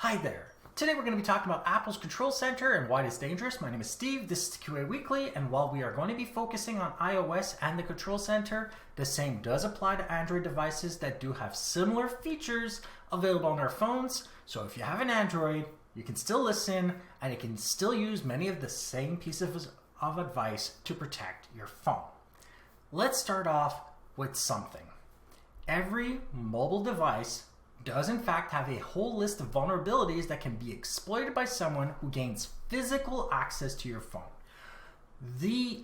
Hi there. Today we're going to be talking about Apple's Control Center and why it's dangerous. My name is Steve, this is TQA Weekly, and while we are going to be focusing on iOS and the Control Center, the same does apply to Android devices that do have similar features available on their phones. So if you have an Android, you can still listen and it can still use many of the same pieces of advice to protect your phone. Let's start off with something. Every mobile device does in fact have a whole list of vulnerabilities that can be exploited by someone who gains physical access to your phone. The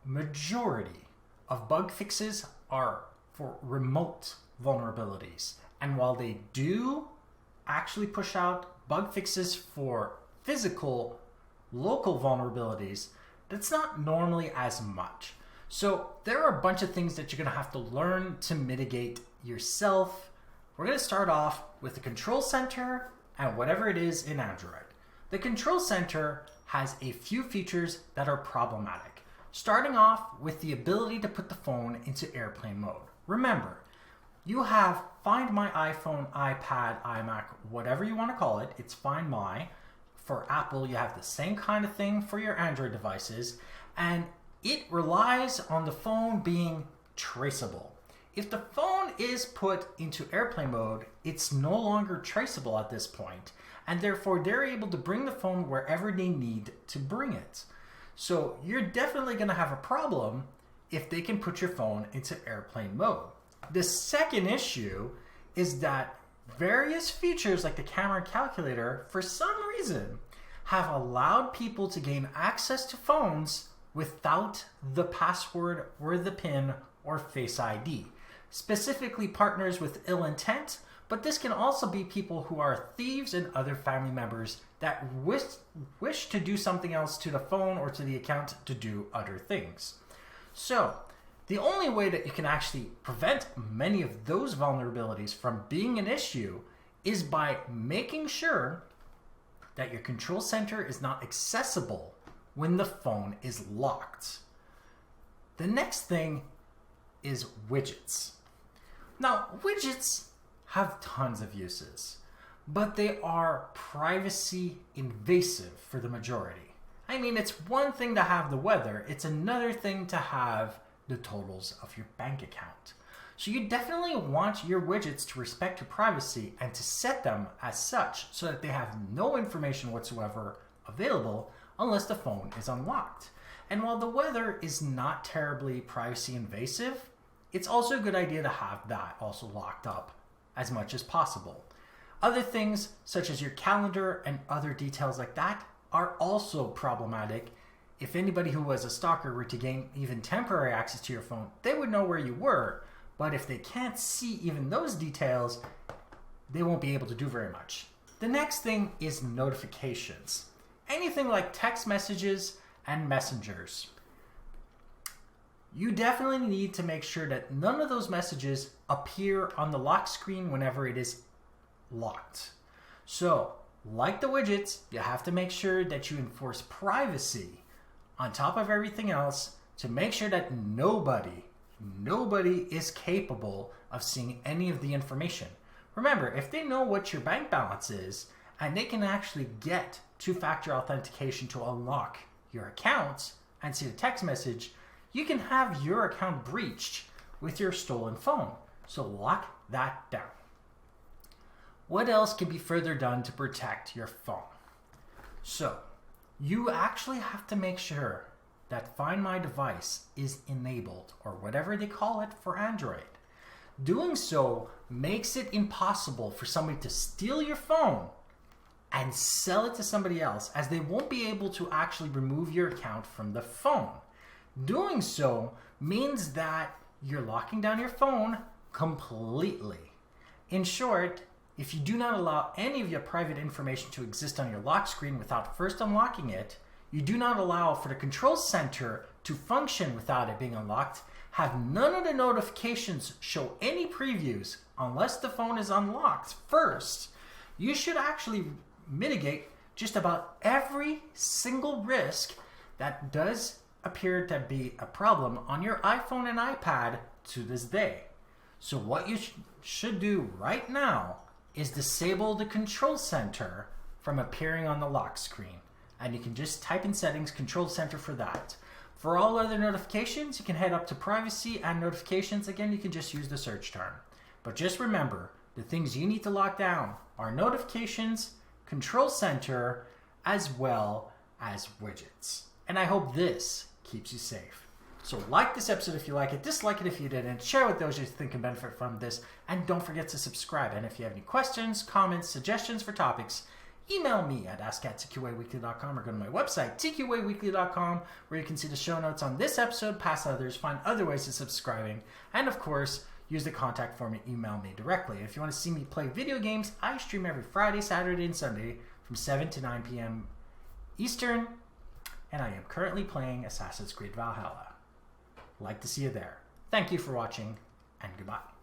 majority of bug fixes are for remote vulnerabilities, and while they do actually push out bug fixes for physical local vulnerabilities, that's not normally as much. So there are a bunch of things that you're going to have to learn to mitigate yourself. We're going to start off with the Control Center and whatever it is in Android. The Control Center has a few features that are problematic, starting off with the ability to put the phone into airplane mode. Remember, you have Find My iPhone, iPad, iMac, whatever you want to call it, it's Find My. For Apple, you have the same kind of thing for your Android devices, and it relies on the phone being traceable. If the phone is put into airplane mode, it's no longer traceable at this point, and therefore they're able to bring the phone wherever they need to bring it. So you're definitely going to have a problem if they can put your phone into airplane mode. The second issue is that various features like the camera calculator, for some reason, have allowed people to gain access to phones without the password or the PIN or Face ID. Specifically partners with ill intent, but this can also be people who are thieves and other family members that wish to do something else to the phone or to the account to do other things. So the only way that you can actually prevent many of those vulnerabilities from being an issue is by making sure that your Control Center is not accessible when the phone is locked. The next thing is widgets. Now, widgets have tons of uses, but they are privacy invasive for the majority. I mean, it's one thing to have the weather, it's another thing to have the totals of your bank account. So you definitely want your widgets to respect your privacy and to set them as such so that they have no information whatsoever available unless the phone is unlocked. And while the weather is not terribly privacy invasive, it's also a good idea to have that also locked up as much as possible. Other things such as your calendar and other details like that are also problematic. If anybody who was a stalker were to gain even temporary access to your phone, they would know where you were. But if they can't see even those details, they won't be able to do very much. The next thing is notifications. Anything like text messages and messengers. You definitely need to make sure that none of those messages appear on the lock screen whenever it is locked. So, like the widgets, you have to make sure that you enforce privacy on top of everything else to make sure that nobody is capable of seeing any of the information. Remember, if they know what your bank balance is and they can actually get two-factor authentication to unlock your accounts and see the text message, you can have your account breached with your stolen phone. So lock that down. What else can be further done to protect your phone? So you actually have to make sure that Find My device is enabled, or whatever they call it for Android. Doing so makes it impossible for somebody to steal your phone and sell it to somebody else, as they won't be able to actually remove your account from the phone. Doing so means that you're locking down your phone completely. In short, if you do not allow any of your private information to exist on your lock screen without first unlocking it, you do not allow for the Control Center to function without it being unlocked, have none of the notifications show any previews unless the phone is unlocked first, you should actually mitigate just about every single risk that does appear to be a problem on your iPhone and iPad to this day. So what you should do right now is disable the control center from appearing on the lock screen. And you can just type in settings control center for that. For all other notifications, you can head up to privacy and notifications. Again, you can just use the search term. But just remember, the things you need to lock down are notifications, control center, as well as widgets. And I hope this keeps you safe. So like this episode if you like it, dislike it if you didn't, share with those you think can benefit from this, and don't forget to subscribe. And if you have any questions, comments, suggestions for topics, email me at ask@tqaweekly.com or go to my website, tqaweekly.com, where you can see the show notes on this episode, past others, find other ways of subscribing, and of course, use the contact form and email me directly. If you want to see me play video games, I stream every Friday, Saturday, and Sunday from 7 to 9 p.m. Eastern, and I am currently playing Assassin's Creed Valhalla. Like to see you there. Thank you for watching, and goodbye.